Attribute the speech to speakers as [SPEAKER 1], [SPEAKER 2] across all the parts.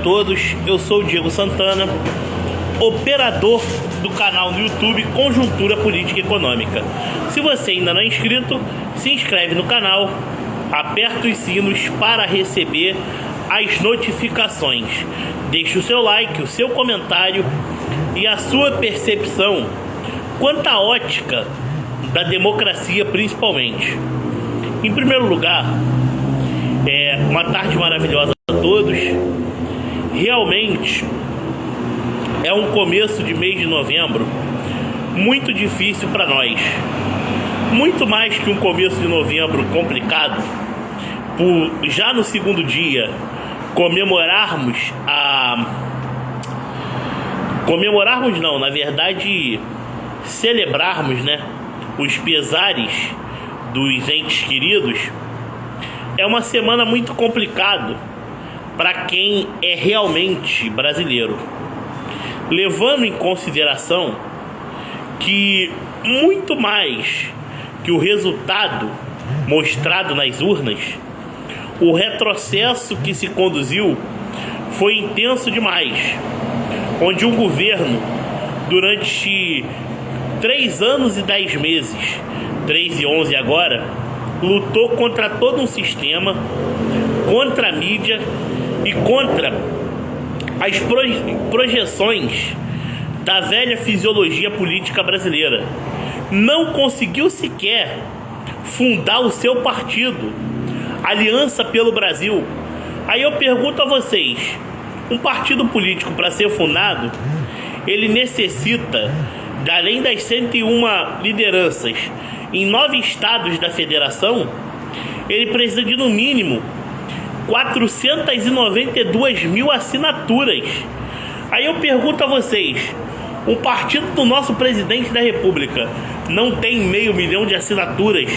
[SPEAKER 1] todos, eu sou o Diego Santana, operador do canal no YouTube Conjuntura Política e Econômica. Se você ainda não é inscrito, se inscreve no canal, aperta os sinos para receber as notificações. Deixe o seu like, o seu comentário e a sua percepção quanto à ótica da democracia, principalmente. Em primeiro lugar, uma tarde maravilhosa a todos. Realmente é um começo de mês de novembro muito difícil para nós. Muito mais que um começo de novembro complicado, por já no segundo dia celebrarmos, os pesares dos entes queridos. É uma semana muito complicado para quem é realmente brasileiro, levando em consideração que muito mais que o resultado mostrado nas urnas, o retrocesso que se conduziu foi intenso demais, onde um governo durante 3 anos e 10 meses, 3 e 11 agora, lutou contra todo um sistema, contra a mídia e contra as projeções da velha fisiologia política brasileira. Não conseguiu sequer fundar o seu partido, Aliança pelo Brasil. Aí eu pergunto a vocês, um partido político, para ser fundado, ele necessita, além das 101 lideranças em 9 estados da federação, ele precisa de no mínimo 492 mil assinaturas. Aí eu pergunto a vocês, um partido do nosso presidente da república não tem 500 mil de assinaturas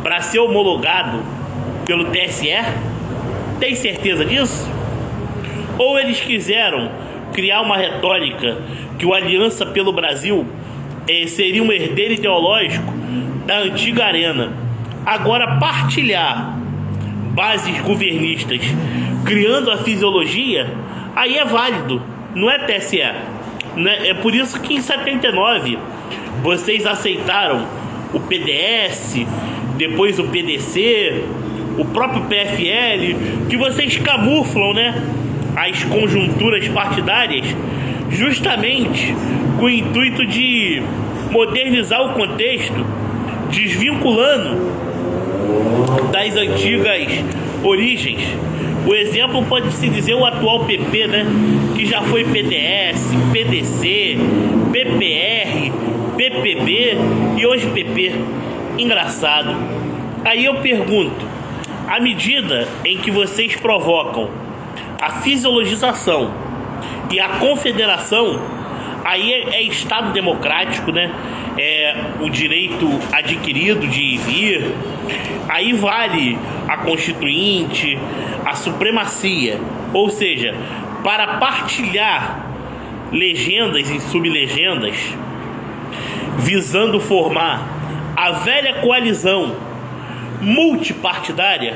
[SPEAKER 1] para ser homologado pelo TSE? Tem certeza disso? Ou eles quiseram criar uma retórica que o Aliança pelo Brasil seria um herdeiro ideológico da antiga Arena? Agora, partilhar bases governistas criando a fisiologia, aí é válido, não é TSE. É por isso que em 79 vocês aceitaram o PDS, depois o PDC, o próprio PFL, que vocês camuflam, as conjunturas partidárias, justamente com o intuito de modernizar o contexto, desvinculando das antigas origens. O exemplo pode-se dizer o atual PP, que já foi PDS, PDC, PPR, PPB e hoje PP. Engraçado. Aí eu pergunto, à medida em que vocês provocam a fisiologização e a confederação, aí é Estado democrático, é o direito adquirido de ir e vir, aí vale a Constituinte, a supremacia, ou seja, para partilhar legendas e sublegendas, visando formar a velha coalizão multipartidária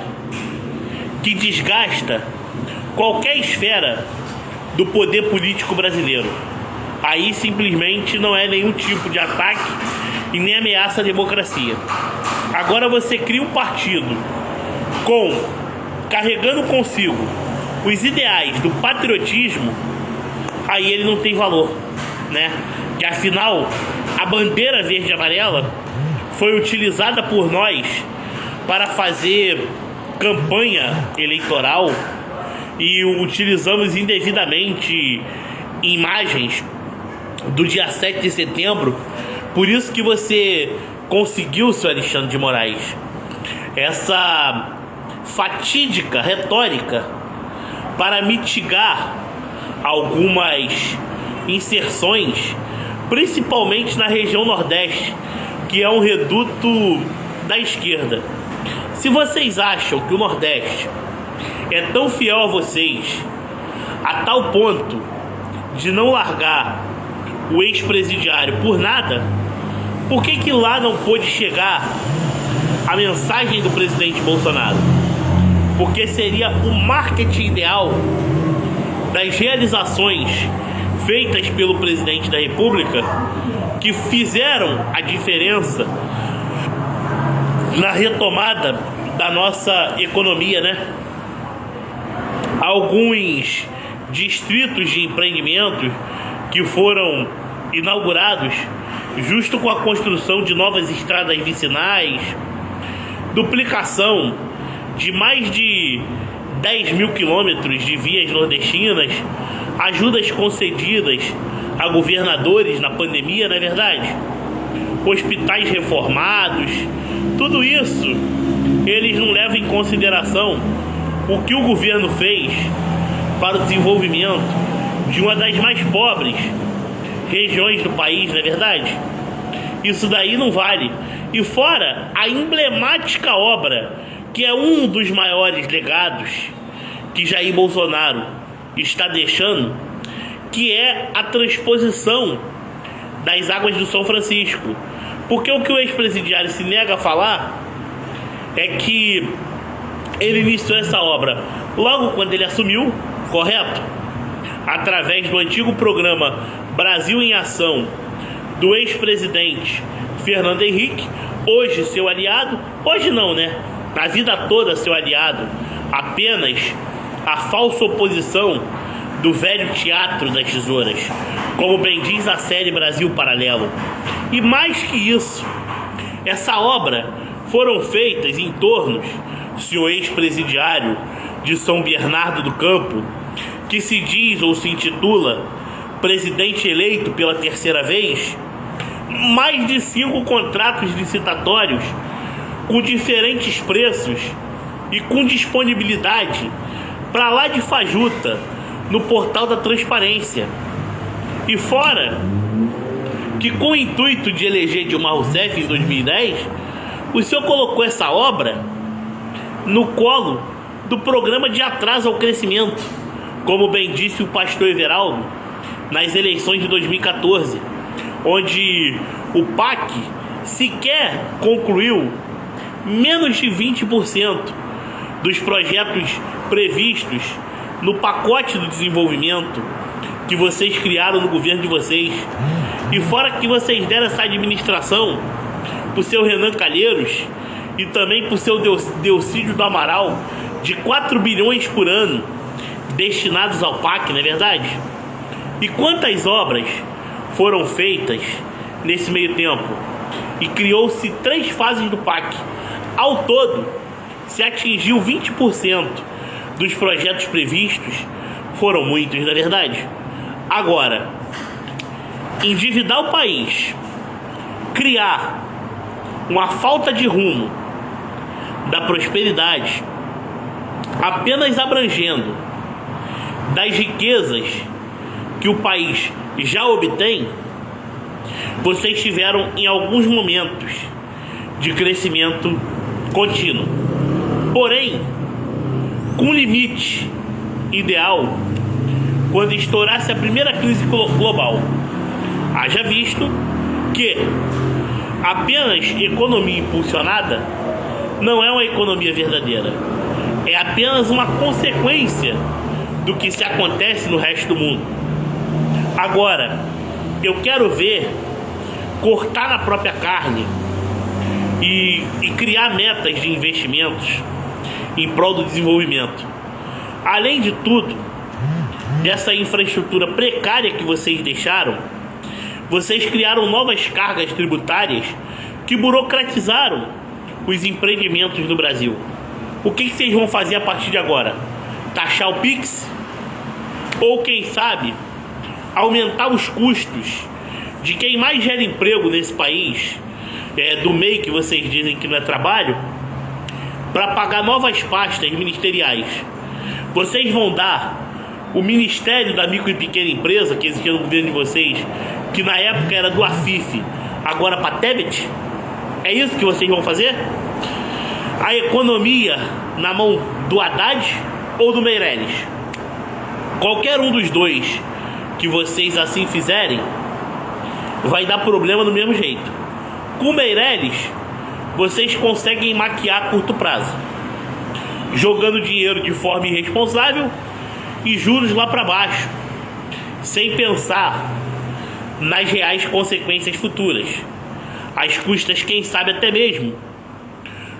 [SPEAKER 1] que desgasta qualquer esfera do poder político brasileiro. Aí simplesmente não é nenhum tipo de ataque e nem ameaça à democracia. Agora você cria um partido carregando consigo os ideais do patriotismo, aí ele não tem valor, Que afinal a bandeira verde e amarela foi utilizada por nós para fazer campanha eleitoral e utilizamos indevidamente imagens do dia 7 de setembro. Por isso que você conseguiu, senhor Alexandre de Moraes, essa fatídica retórica para mitigar algumas inserções, principalmente na região Nordeste, que é um reduto da esquerda. Se vocês acham que o Nordeste é tão fiel a vocês, a tal ponto de não largar o ex-presidiário por nada, por que lá não pôde chegar a mensagem do presidente Bolsonaro? Porque seria o marketing ideal das realizações feitas pelo presidente da República que fizeram a diferença na retomada da nossa economia, né? Alguns distritos de empreendimentos que foram inaugurados justo com a construção de novas estradas vicinais, duplicação de mais de 10 mil quilômetros de vias nordestinas, ajudas concedidas a governadores na pandemia, não é verdade? Hospitais reformados, tudo isso eles não levam em consideração o que o governo fez para o desenvolvimento de uma das mais pobres regiões do país, não é verdade? Isso daí não vale. E fora a emblemática obra, que é um dos maiores legados que Jair Bolsonaro está deixando, que é a transposição das águas do São Francisco. Porque o que o ex-presidiário se nega a falar é que ele iniciou essa obra logo quando ele assumiu, correto? Através do antigo programa Brasil em Ação do ex-presidente Fernando Henrique, hoje seu aliado, hoje não, né? Na vida toda seu aliado, apenas a falsa oposição do velho teatro das tesouras, como bem diz a série Brasil Paralelo. E mais que isso, essa obra foram feitas em torno, senhor ex-presidiário de São Bernardo do Campo, que se diz ou se intitula presidente eleito pela terceira vez, mais de 5 contratos licitatórios com diferentes preços e com disponibilidade para lá de fajuta no portal da transparência. E fora que, com o intuito de eleger Dilma Rousseff em 2010, o senhor colocou essa obra no colo do programa de atraso ao crescimento, como bem disse o pastor Everaldo nas eleições de 2014, onde o PAC sequer concluiu menos de 20% dos projetos previstos no pacote do desenvolvimento que vocês criaram no governo de vocês. E fora que vocês deram essa administração pro seu Renan Calheiros e também pro seu Delcídio do Amaral, de 4 bilhões por ano destinados ao PAC, não é verdade? E quantas obras foram feitas nesse meio tempo? E criou-se 3 fases do PAC. Ao todo, se atingiu 20% dos projetos previstos. Foram muitos, na verdade. Agora, endividar o país, criar uma falta de rumo da prosperidade, apenas abrangendo das riquezas que o país já obtém, vocês tiveram em alguns momentos de crescimento contínuo. Porém, com limite ideal quando estourasse a primeira crise global. Haja visto que apenas economia impulsionada não é uma economia verdadeira. É apenas uma consequência do que se acontece no resto do mundo. Agora, eu quero ver cortar na própria carne e criar metas de investimentos em prol do desenvolvimento. Além de tudo, dessa infraestrutura precária que vocês deixaram, vocês criaram novas cargas tributárias que burocratizaram os empreendimentos no Brasil. O que vocês vão fazer a partir de agora? Taxar o Pix? Ou, quem sabe, aumentar os custos de quem mais gera emprego nesse país, do MEI, que vocês dizem que não é trabalho, para pagar novas pastas ministeriais? Vocês vão dar o Ministério da Micro e Pequena Empresa, que existia no governo de vocês, que na época era do AFIF, agora para Tebet? É isso que vocês vão fazer? A economia na mão do Haddad ou do Meirelles? Qualquer um dos dois que vocês assim fizerem vai dar problema do mesmo jeito. Com o Meirelles, vocês conseguem maquiar a curto prazo, jogando dinheiro de forma irresponsável e juros lá para baixo, sem pensar nas reais consequências futuras, às custas, quem sabe, até mesmo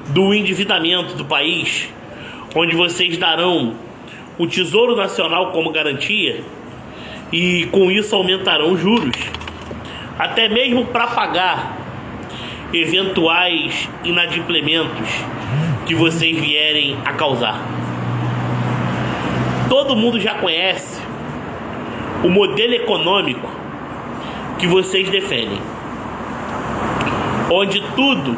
[SPEAKER 1] do endividamento do país, onde vocês darão o Tesouro Nacional como garantia e com isso aumentarão os juros, até mesmo para pagar eventuais inadimplementos que vocês vierem a causar. Todo mundo já conhece o modelo econômico que vocês defendem, onde tudo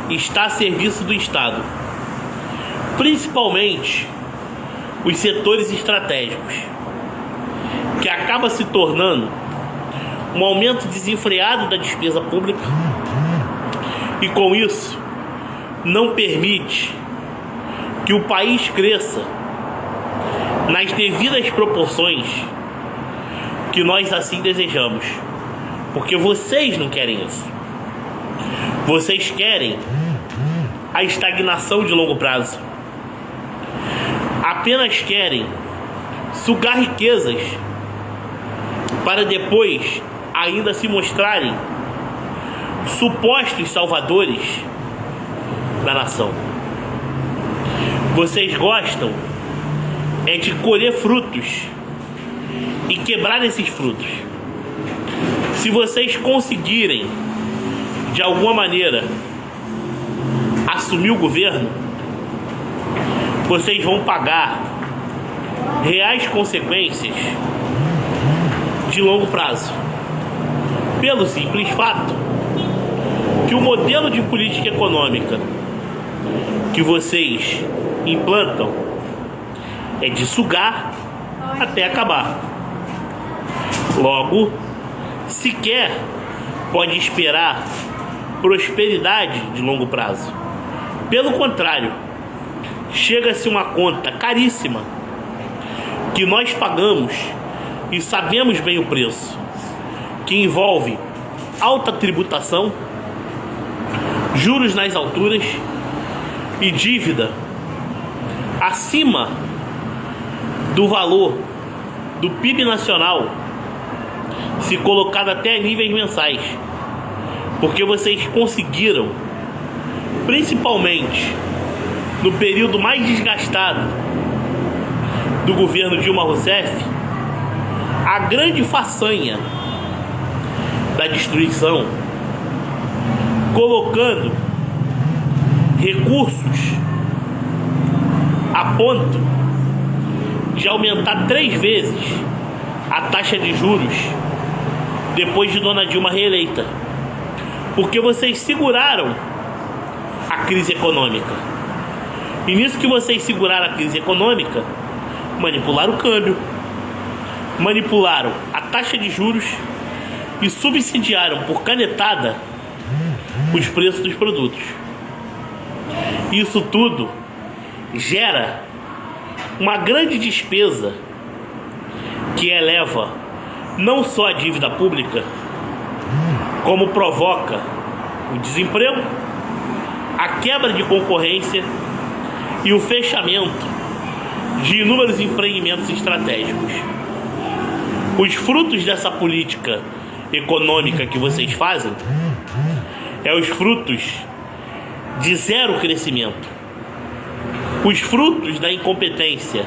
[SPEAKER 1] está a serviço do Estado, principalmente os setores estratégicos, que acaba se tornando um aumento desenfreado da despesa pública e com isso não permite que o país cresça nas devidas proporções que nós assim desejamos, porque vocês não querem isso. Vocês querem a estagnação de longo prazo, apenas querem sugar riquezas para depois ainda se mostrarem supostos salvadores da nação. Vocês gostam é de colher frutos e quebrar esses frutos. Se vocês conseguirem de alguma maneira assumir o governo, vocês vão pagar reais consequências de longo prazo, pelo simples fato que o modelo de política econômica que vocês implantam é de sugar até acabar. Logo, sequer pode esperar prosperidade de longo prazo. Pelo contrário, chega-se uma conta caríssima que nós pagamos e sabemos bem o preço, que envolve alta tributação, juros nas alturas e dívida acima do valor do PIB nacional, se colocado até a níveis mensais, porque vocês conseguiram, principalmente no período mais desgastado do governo Dilma Rousseff, a grande façanha da destruição, colocando recursos a ponto de aumentar 3 vezes a taxa de juros depois de Dona Dilma reeleita, porque vocês seguraram a crise econômica. E nisso que vocês seguraram a crise econômica, manipularam o câmbio, manipularam a taxa de juros e subsidiaram por canetada os preços dos produtos. Isso tudo gera uma grande despesa que eleva não só a dívida pública, como provoca o desemprego, a quebra de concorrência e o fechamento de inúmeros empreendimentos estratégicos. Os frutos dessa política econômica que vocês fazem é os frutos de zero crescimento, os frutos da incompetência,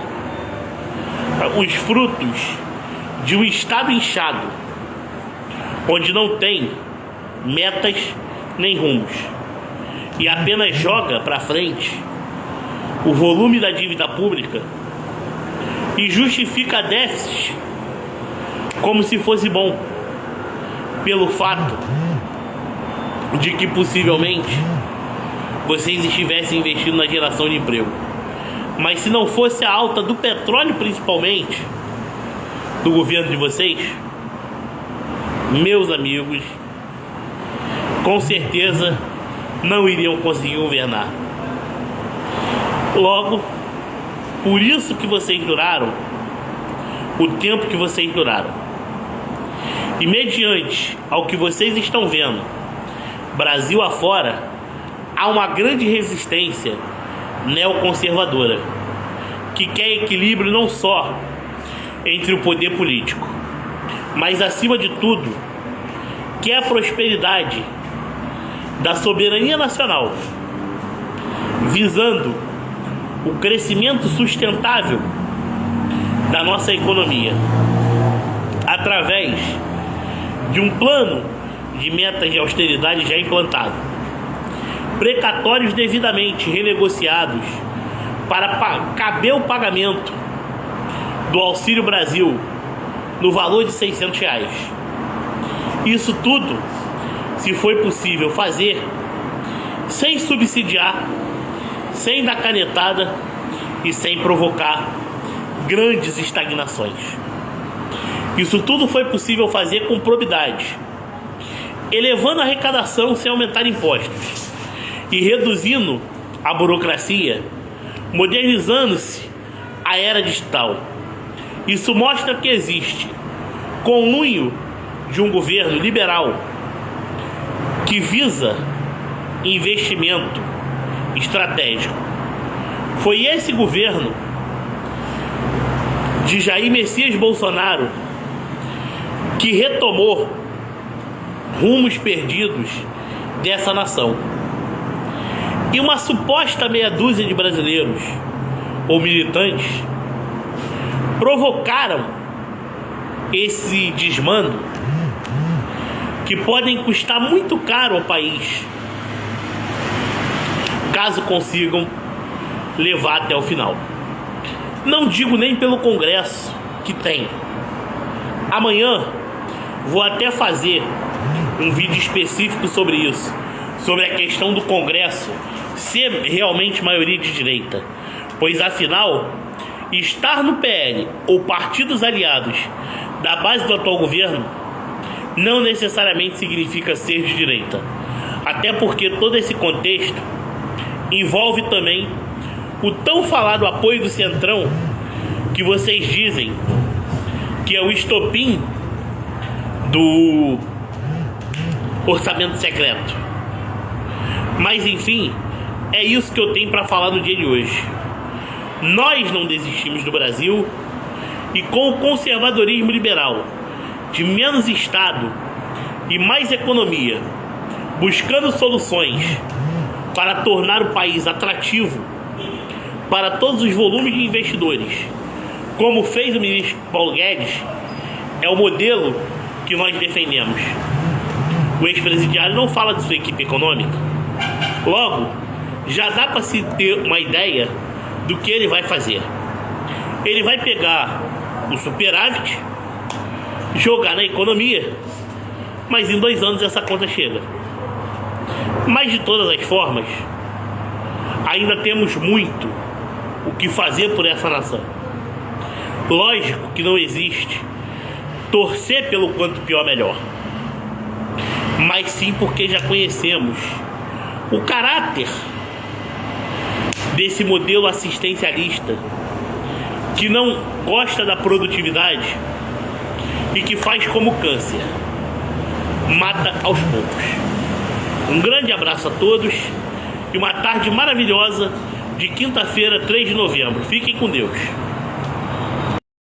[SPEAKER 1] os frutos de um Estado inchado, onde não tem metas nem rumos e apenas joga para frente o volume da dívida pública e justifica déficit como se fosse bom, pelo fato de que possivelmente vocês estivessem investindo na geração de emprego. Mas se não fosse a alta do petróleo, principalmente do governo de vocês, meus amigos, com certeza não iriam conseguir governar. Logo, por isso que vocês duraram o tempo que vocês duraram. E mediante ao que vocês estão vendo Brasil afora, há uma grande resistência neoconservadora que quer equilíbrio não só entre o poder político, mas acima de tudo, quer a prosperidade da soberania nacional, visando o crescimento sustentável da nossa economia, através de um plano de metas de austeridade já implantado, precatórios devidamente renegociados para caber o pagamento do Auxílio Brasil no valor de R$600. Isso tudo se foi possível fazer sem subsidiar, sem dar canetada e sem provocar grandes estagnações. Isso tudo foi possível fazer com probidade, elevando a arrecadação sem aumentar impostos e reduzindo a burocracia, modernizando-se a era digital. Isso mostra que existe conluio de um governo liberal que visa investimento estratégico. Foi esse governo de Jair Messias Bolsonaro que retomou rumos perdidos dessa nação. E uma suposta meia dúzia de brasileiros ou militantes provocaram esse desmando que podem custar muito caro ao país, caso consigam levar até o final. Não digo nem pelo Congresso que tem. Amanhã vou até fazer um vídeo específico sobre isso, sobre a questão do Congresso ser realmente maioria de direita, pois afinal, estar no PL ou partidos aliados da base do atual governo não necessariamente significa ser de direita, até porque todo esse contexto envolve também o tão falado apoio do Centrão, que vocês dizem que é o estopim do orçamento secreto. Mas enfim, é isso que eu tenho para falar no dia de hoje. Nós não desistimos do Brasil, e com o conservadorismo liberal de menos Estado e mais economia, buscando soluções para tornar o país atrativo para todos os volumes de investidores, como fez o ministro Paulo Guedes, é o modelo que nós defendemos. O ex-presidiário não fala de sua equipe econômica, logo já dá para se ter uma ideia do que ele vai fazer. Ele vai pegar o superávit, jogar na economia, mas em 2 anos essa conta chega. Mas de todas as formas, ainda temos muito o que fazer por essa nação. Lógico que não existe torcer pelo quanto pior melhor, mas sim porque já conhecemos o caráter desse modelo assistencialista que não gosta da produtividade e que faz como câncer, mata aos poucos. Um grande abraço a todos e uma tarde maravilhosa de quinta-feira, 3 de novembro. Fiquem com Deus.